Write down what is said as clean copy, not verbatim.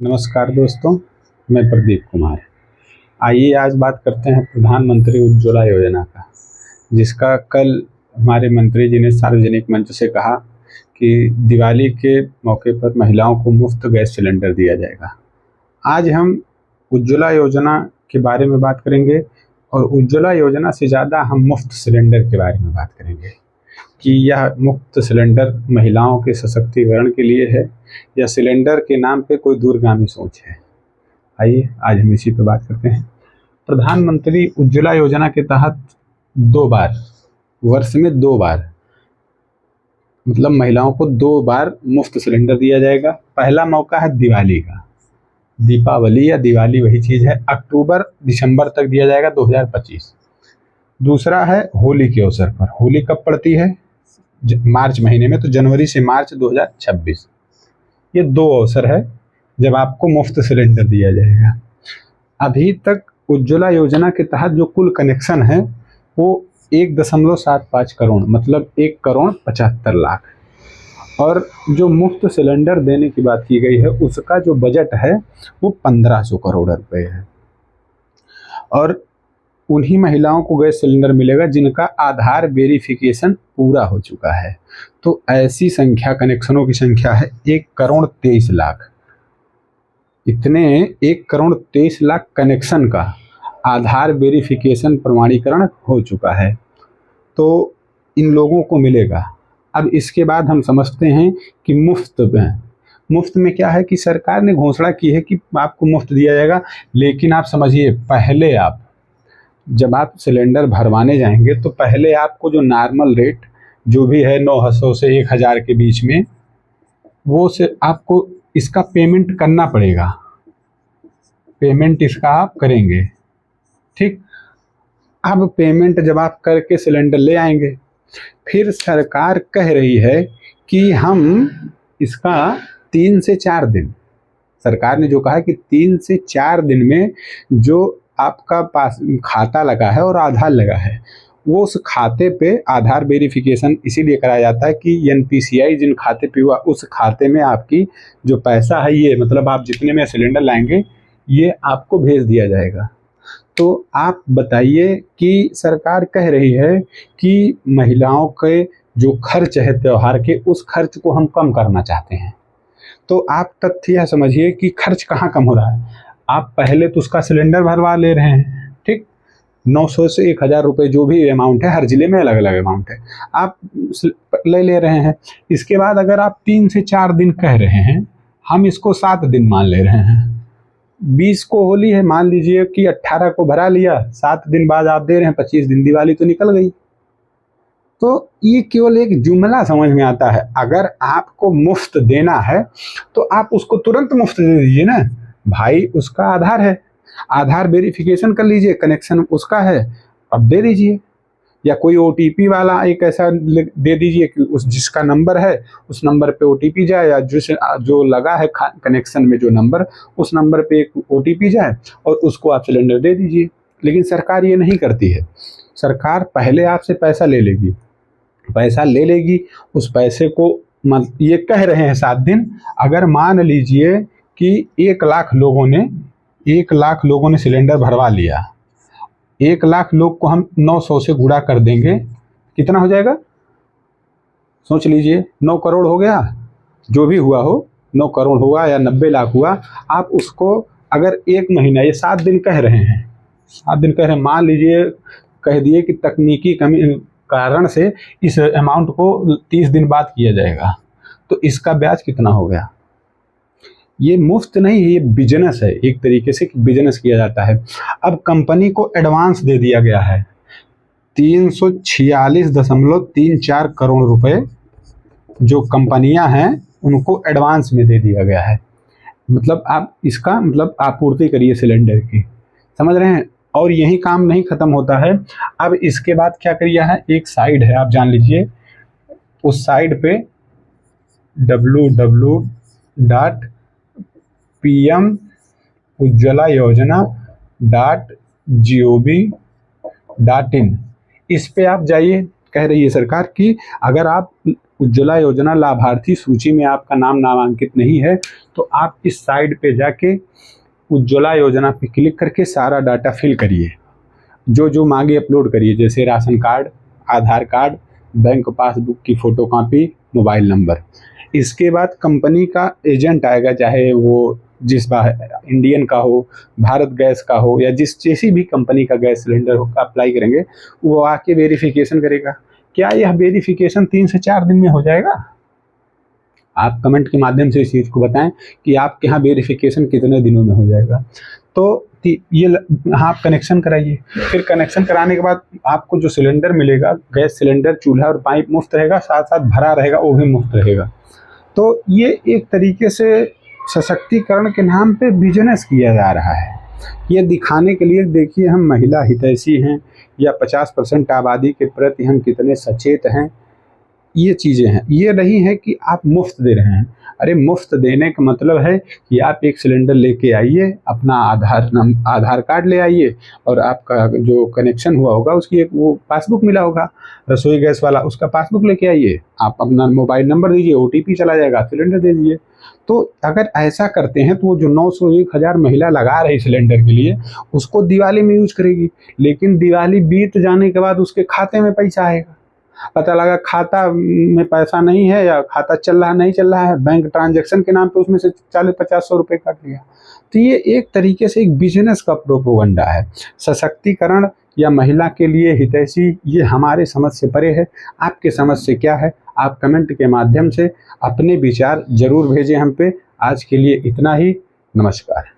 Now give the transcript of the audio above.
नमस्कार दोस्तों, मैं प्रदीप कुमार। आइए आज बात करते हैं प्रधानमंत्री उज्ज्वला योजना का, जिसका कल हमारे मंत्री जी ने सार्वजनिक मंच से कहा कि दिवाली के मौके पर महिलाओं को मुफ्त गैस सिलेंडर दिया जाएगा। आज हम उज्ज्वला योजना के बारे में बात करेंगे और उज्ज्वला योजना से ज़्यादा हम मुफ्त सिलेंडर के बारे में बात करेंगे कि यह मुफ्त सिलेंडर महिलाओं के सशक्तिकरण के लिए है या सिलेंडर के नाम पे कोई दूरगामी सोच है। आइए आज हम इसी पे बात करते हैं। प्रधानमंत्री उज्ज्वला योजना के तहत 2 बार, वर्ष में 2 बार, मतलब महिलाओं को 2 बार मुफ्त सिलेंडर दिया जाएगा। पहला मौका है दिवाली का, दीपावली या दिवाली वही चीज़ है, अक्टूबर दिसंबर तक दिया जाएगा 2025। दूसरा है होली के अवसर पर। होली कब पड़ती है? मार्च महीने में, तो जनवरी से मार्च 2026। ये 2 अवसर है जब आपको मुफ्त सिलेंडर दिया जाएगा। अभी तक उज्ज्वला योजना के तहत जो कुल कनेक्शन है वो 1.75 करोड़, मतलब 1,75,00,000। और जो मुफ्त सिलेंडर देने की बात की गई है उसका जो बजट है वो 1,500 करोड़ रुपए है। और उन्हीं महिलाओं को गैस सिलेंडर मिलेगा जिनका आधार वेरिफिकेशन पूरा हो चुका है। तो ऐसी संख्या, कनेक्शनों की संख्या है 1,23,00,000। इतने 1,23,00,000 कनेक्शन का आधार वेरिफिकेशन प्रमाणीकरण हो चुका है, तो इन लोगों को मिलेगा। अब इसके बाद हम समझते हैं कि मुफ्त में क्या है कि सरकार ने घोषणा की है कि आपको मुफ्त दिया जाएगा, लेकिन आप समझिए, पहले जब आप सिलेंडर भरवाने जाएंगे तो पहले आपको जो नॉर्मल रेट जो भी है 900 से 1,000 के बीच में, वो से आपको इसका पेमेंट करना पड़ेगा। पेमेंट इसका आप करेंगे, ठीक। अब पेमेंट जब आप करके सिलेंडर ले आएंगे, फिर सरकार कह रही है कि हम इसका 3 से 4 दिन, सरकार ने जो कहा कि 3 से 4 दिन में जो आपका पास खाता लगा है और आधार लगा है, वो उस खाते पे आधार वेरिफिकेशन इसीलिए कराया जाता है कि एनपीसीआई जिन खाते पे हुआ उस खाते में आपकी जो पैसा है, ये मतलब आप जितने में सिलेंडर लाएंगे ये आपको भेज दिया जाएगा। तो आप बताइए कि सरकार कह रही है कि महिलाओं के जो खर्च है त्यौहार के, उस खर्च को हम कम करना चाहते हैं। तो आप तथ्य यह समझिए कि खर्च कहाँ कम हो रहा है। आप पहले तो उसका सिलेंडर भरवा ले रहे हैं, ठीक, 900 से 1,000 रुपये जो भी अमाउंट है, हर ज़िले में अलग अलग अमाउंट है, आप ले रहे हैं। इसके बाद अगर आप 3 से 4 दिन कह रहे हैं, हम इसको 7 दिन मान ले रहे हैं। 20 को होली है, मान लीजिए कि 18 को भरा लिया, 7 दिन बाद आप दे रहे हैं, 25 दिन दिवाली तो निकल गई। तो ये केवल एक जुमला समझ में आता है। अगर आपको मुफ्त देना है तो आप उसको तुरंत मुफ्त दे दीजिए ना भाई। उसका आधार है, आधार वेरिफिकेशन कर लीजिए, कनेक्शन उसका है, अब दे दीजिए। या कोई ओटीपी वाला एक ऐसा दे दीजिए कि उस जिसका नंबर है उस नंबर पे ओटीपी जाए, या जो लगा है कनेक्शन में जो नंबर, उस नंबर पे एक ओटीपी जाए और उसको आप सिलेंडर दे दीजिए। लेकिन सरकार ये नहीं करती है। सरकार पहले आपसे पैसा ले लेगी, उस पैसे को ये कह रहे हैं 7 दिन। अगर मान लीजिए कि 1 लाख लोगों ने सिलेंडर भरवा लिया, 1 लाख लोग को हम 900 से गुणा कर देंगे, कितना हो जाएगा सोच लीजिए। 9 करोड़ हो गया, जो भी हुआ हो, 9 करोड़ हुआ या 90 लाख हुआ। आप उसको अगर 1 महीना, ये 7 दिन कह रहे हैं, 7 दिन कह रहे हैं, मान लीजिए कह दिए कि तकनीकी कमी कारण से इस अमाउंट को 30 दिन बाद किया जाएगा, तो इसका ब्याज कितना हो गया। ये मुफ्त नहीं है, ये बिजनेस है, एक तरीके से बिजनेस किया जाता है। अब कंपनी को एडवांस दे दिया गया है 346.34 करोड़ रुपए, जो कंपनियां हैं उनको एडवांस में दे दिया गया है। मतलब आप इसका मतलब आपूर्ति करिए सिलेंडर की, समझ रहे हैं। और यही काम नहीं खत्म होता है। अब इसके बाद क्या करिए है, एक साइड है, आप जान लीजिए, उस साइड पे www.pmujjalaYojana.gov.in, इस पे आप जाइए। कह रही है सरकार कि अगर आप उज्ज्वला योजना लाभार्थी सूची में आपका नाम नामांकित नहीं है तो आप इस साइड पे जाके उज्ज्वला योजना पे क्लिक करके सारा डाटा फिल करिए, जो जो मांगे अपलोड करिए, जैसे राशन कार्ड, आधार कार्ड, बैंक पासबुक की फ़ोटोकॉपी, मोबाइल नंबर। इसके बाद कंपनी का एजेंट आएगा, चाहे वो जिस इंडियन का हो, भारत गैस का हो, या जैसी भी कंपनी का गैस सिलेंडर हो अप्लाई करेंगे, वो आके वेरिफिकेशन करेगा। क्या यह वेरिफिकेशन 3 से 4 दिन में हो जाएगा? आप कमेंट के माध्यम से इस चीज़ को बताएं कि आपके यहाँ वेरिफिकेशन कितने दिनों में हो जाएगा। तो ये आप कनेक्शन कराइए। फिर कनेक्शन कराने के बाद आपको जो सिलेंडर मिलेगा, गैस सिलेंडर, चूल्हा और पाइप मुफ्त रहेगा, साथ साथ भरा रहेगा वो भी मुफ्त रहेगा। तो ये एक तरीके से सशक्तिकरण के नाम पे बिजनेस किया जा रहा है। ये दिखाने के लिए देखिए हम महिला हितैषी हैं या 50% आबादी के प्रति हम कितने सचेत हैं, ये चीज़ें हैं। ये नहीं है कि आप मुफ्त दे रहे हैं। अरे मुफ्त देने का मतलब है कि आप एक सिलेंडर लेके आइए, अपना आधार कार्ड ले आइए और आपका जो कनेक्शन हुआ होगा उसकी एक वो पासबुक मिला होगा रसोई गैस वाला, उसका पासबुक लेके आइए, आप अपना मोबाइल नंबर दीजिए, OTP चला जाएगा, सिलेंडर दे दीजिए। तो अगर ऐसा करते हैं तो वो जो 900 1000 महिला लगा रही सिलेंडर के लिए, उसको दिवाली में यूज करेगी, लेकिन दिवाली बीत जाने के बाद उसके खाते में पैसा आएगा। पता लगा खाता में पैसा नहीं है या खाता चल रहा नहीं चल रहा है, बैंक ट्रांजैक्शन के नाम पे उसमें से 40-50-100 रुपये काट लिया। तो ये एक तरीके से एक बिजनेस का प्रोपोगंडा है। सशक्तिकरण या महिला के लिए हितैषी ये हमारे समझ से परे है। आपके समझ से क्या है? आप कमेंट के माध्यम से अपने विचार जरूर भेजें हम पे। आज के लिए इतना ही। नमस्कार।